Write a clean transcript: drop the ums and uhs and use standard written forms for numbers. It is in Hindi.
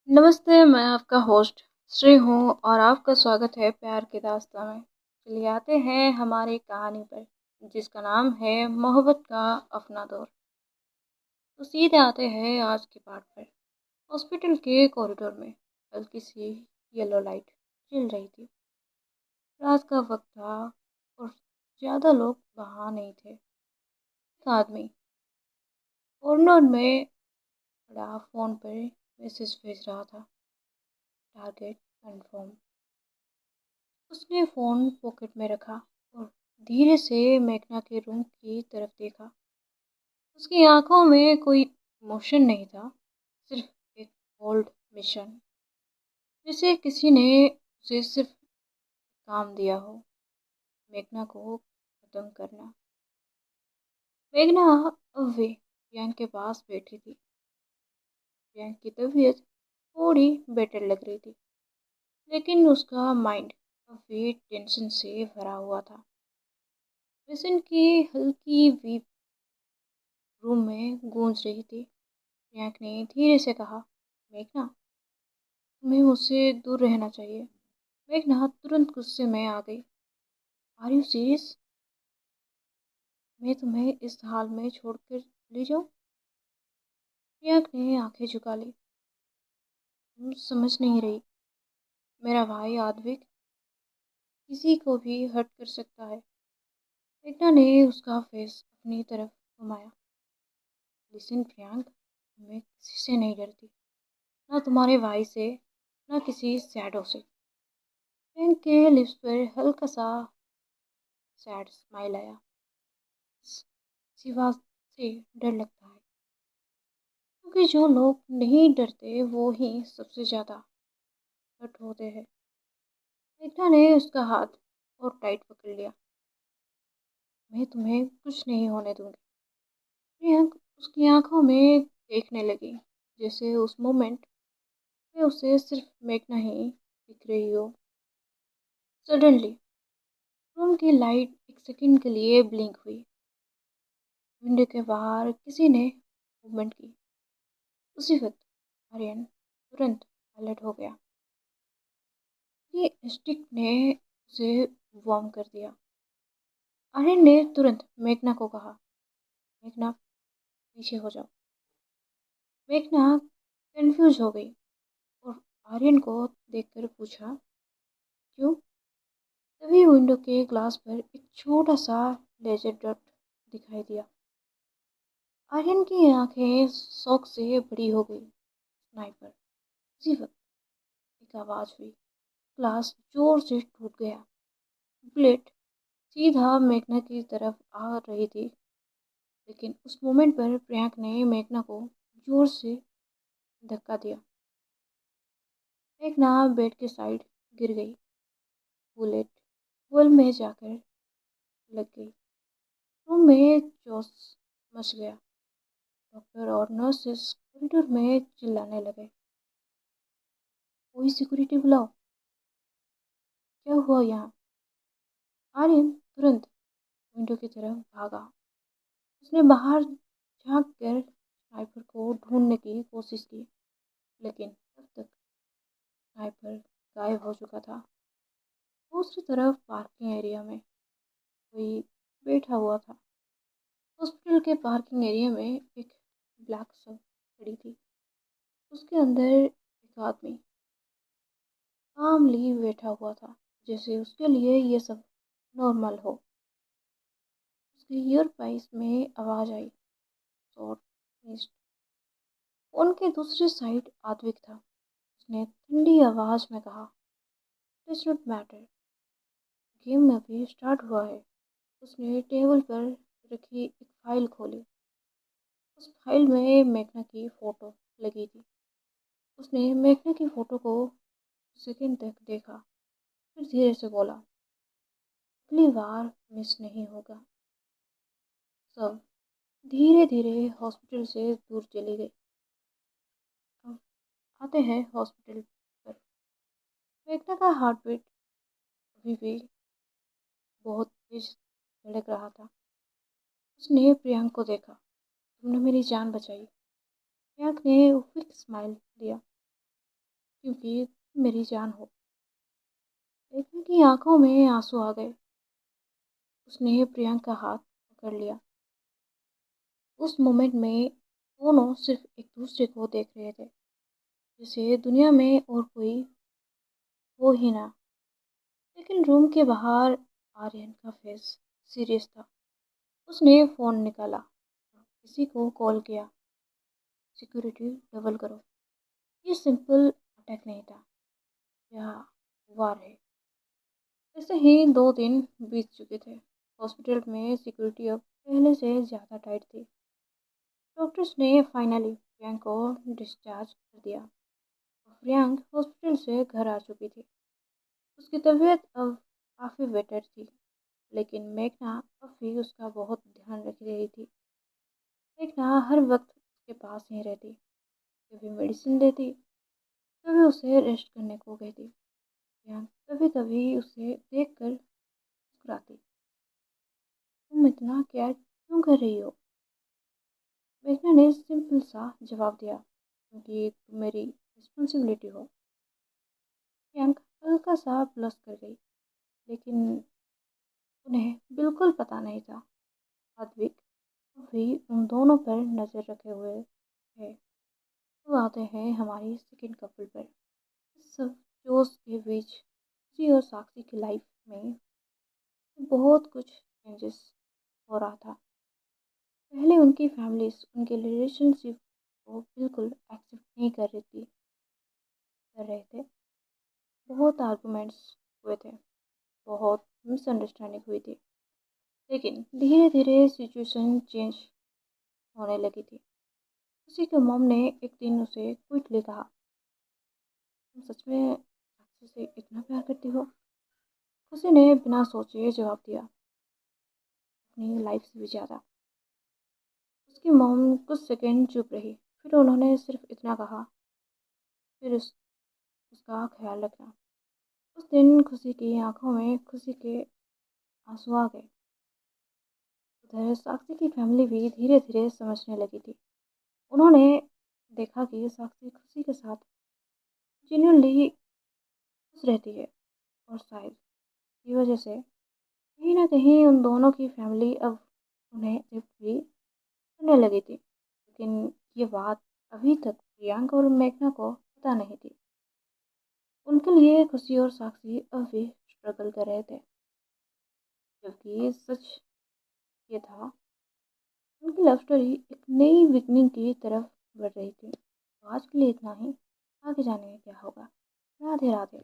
नमस्ते, मैं आपका होस्ट श्री हूँ और आपका स्वागत है प्यार की दास्तां में। चलिए आते हैं हमारी कहानी पर, जिसका नाम है मोहब्बत का अपना दौर। तो सीधे आते हैं आज के पार्ट पर। हॉस्पिटल के कॉरिडोर में हल्की सी येलो लाइट जल रही थी। रात का वक्त था और ज़्यादा लोग वहाँ नहीं थे। एक आदमी कॉर्नर में खड़ा फ़ोन पर मैसेज भेज रहा था। Target confirm. उसने फ़ोन पॉकेट में रखा और धीरे से मेघना के रूम की तरफ देखा। उसकी आंखों में कोई इमोशन नहीं था, सिर्फ एक कोल्ड मिशन, जैसे किसी ने उसे सिर्फ काम दिया हो, मेघना को खत्म करना। मेघना अब वे प्रियंक के पास बैठी थी। प्रियंक की तबीयत थोड़ी बेटर लग रही थी, लेकिन उसका माइंड अब भी टेंशन से भरा हुआ था। पेशेंट की हल्की वीप रूम में गूंज रही थी। प्रियंक ने धीरे से कहा, मेघना, तुम्हें मुझसे दूर रहना चाहिए। मेघना तुरंत गुस्से में आ गई। Are you serious? मैं तुम्हें इस हाल में छोड़कर ले जाऊं? प्रियंक ने आंखें झुका ली। तुम समझ नहीं रही। मेरा भाई आद्विक किसी को भी हर्ट कर सकता है। मेघना ने उसका फेस अपनी तरफ घुमाया। लिसन प्रियंक, मैं किसी से नहीं डरती, ना तुम्हारे भाई से, ना किसी शैडो से। प्रियंक के लिप्स पर हल्का सा सैड स्माइल आया। सिवा से डर लगता है, क्योंकि जो लोग नहीं डरते वो ही सबसे ज़्यादा हर्ट होते हैं। मेघना ने उसका हाथ और टाइट पकड़ लिया। मैं तुम्हें कुछ नहीं होने दूंगी। प्रियंक उसकी आंखों में देखने लगी, जैसे उस मोमेंट में उसे सिर्फ मेघना ही दिख रही हो। सडनली रूम की लाइट एक सेकंड के लिए ब्लिंक हुई। विंडो के बाहर किसी ने मूवमेंट की। उसी वक्त आर्यन तुरंत अलर्ट हो गया। ये स्टिक ने उसे वार्म कर दिया। आर्यन ने तुरंत मेघना को कहा, मेघना पीछे हो जाओ। मेघना कंफ्यूज हो गई और आर्यन को देखकर पूछा, क्यों? तभी विंडो के ग्लास पर एक छोटा सा लेजर डॉट दिखाई दिया। आर्यन की आंखें शौक से बड़ी हो गई। स्नाइपर। उसी वक्त एक आवाज हुई। ग्लास जोर से टूट गया। बुलेट सीधा मेघना की तरफ आ रही थी, लेकिन उस मोमेंट पर प्रियंक ने मेघना को जोर से धक्का दिया। मेघना बेड के साइड गिर गई। बुलेट वॉल में जाकर लग गई। रूम में चौस मच गया। डॉक्टर और नर्सेस कॉरिडोर में चिल्लाने लगे, कोई सिक्योरिटी बुलाओ। क्या हुआ यहाँ? आर्यन तुरंत विंडो की तरफ भागा। उसने बाहर झांक कर स्नाइपर को ढूंढने की कोशिश की, लेकिन तब तक स्नाइपर गायब हो चुका था। दूसरी तरफ पार्किंग एरिया में कोई बैठा हुआ था। हॉस्पिटल के पार्किंग एरिया में एक ब्लैक सब खड़ी थी। उसके अंदर एक आदमी कामली बैठा हुआ था, जैसे उसके लिए ये सब नॉर्मल हो। उसके ईयरपाइस में आवाज आई, शॉर्ट मिस्ड। फोन के दूसरी साइड आद्विक था। उसने ठंडी आवाज में कहा, इट्स नॉट मैटर, गेम अभी स्टार्ट हुआ है। उसने टेबल पर रखी एक फाइल खोली। उस फाइल में मेघना की फोटो लगी थी। उसने मेघना की फोटो को सेकंड तक देखा, फिर धीरे से बोला, अगली बार मिस नहीं होगा। सब धीरे धीरे हॉस्पिटल से दूर चली गई। अब आते हैं हॉस्पिटल पर। मेघना का हार्ट बीट अभी भी बहुत तेज धड़क रहा था। उसने प्रियंक को देखा, तुमने मेरी जान बचाई। प्रियंक ने क्विक स्माइल दिया। क्योंकि तुम मेरी जान हो। मेघना की आंखों में आंसू आ गए। उसने प्रियंक का हाथ पकड़ लिया। उस मोमेंट में दोनों सिर्फ एक दूसरे को देख रहे थे, जैसे दुनिया में और कोई हो ही ना। लेकिन रूम के बाहर आर्यन का फेस सीरियस था। उसने फ़ोन निकाला, किसी को कॉल किया। सिक्योरिटी डबल करो। ये सिंपल अटैक नहीं था, यह वार है। ऐसे ही 2 दिन बीत चुके थे। हॉस्पिटल में सिक्योरिटी अब पहले से ज़्यादा टाइट थी। डॉक्टर्स ने फाइनली प्रियंक को डिस्चार्ज कर दिया। प्रियंक हॉस्पिटल से घर आ चुकी थी। उसकी तबीयत अब काफ़ी बेटर थी, लेकिन मेघना अब भी उसका बहुत ध्यान रख रही थी। मेघना हर वक्त उसके पास ही रहती, कभी मेडिसिन देती, कभी उसे रेस्ट करने को कहती। प्रियंक कभी कभी उसे देखकर मुस्कुराती। तुम इतना केयर क्यों कर रही हो? मेघना ने सिंपल सा जवाब दिया, क्योंकि तुम मेरी रिस्पॉन्सिबिलिटी हो। प्रियंक हल्का सा ब्लश कर गई, लेकिन उन्हें बिल्कुल पता नहीं था अद्विक भी उन दोनों पर नज़र रखे हुए है। अब आते हैं हमारी सेकंड कपल पर। इस सब जोश के बीच खुशी और साक्षी की लाइफ में बहुत कुछ चेंजेस हो रहा था। पहले उनकी फैमिलीज उनके रिलेशनशिप को बिल्कुल एक्सेप्ट नहीं कर रहे थे। बहुत आर्गुमेंट्स हुए थे, बहुत मिसअंडरस्टैंडिंग हुई थी। लेकिन धीरे धीरे सिचुएशन चेंज होने लगी थी। खुशी के मॉम ने एक दिन उसे क्विकली कहा, तुम सच में साक्षी से इतना प्यार करती हो? खुशी ने बिना सोचे जवाब दिया, अपनी लाइफ से भी ज़्यादा। उसकी मॉम कुछ सेकंड चुप रही, फिर उन्होंने सिर्फ इतना कहा, फिर उसका ख्याल रखना। उस दिन खुशी की आंखों में खुशी के आंसू आ गए। उधर साक्षी की फैमिली भी धीरे धीरे समझने लगी थी। उन्होंने देखा कि साक्षी खुशी के साथ जेन्युइनली खुश रहती है, और शायद की वजह से कहीं न कहीं उन दोनों की फैमिली अब उन्हें एक्सेप्ट भी करने लगी थी। लेकिन ये बात अभी तक प्रियंका और मेघना को पता नहीं थी। उनके लिए खुशी और साक्षी अब भी स्ट्रगल कर रहे थे, जबकि सच ये था उनकी लव स्टोरी एक नई बिगनिंग की तरफ बढ़ रही थी। तो आज के लिए इतना ही। आगे जाने में क्या होगा। राधे राधे।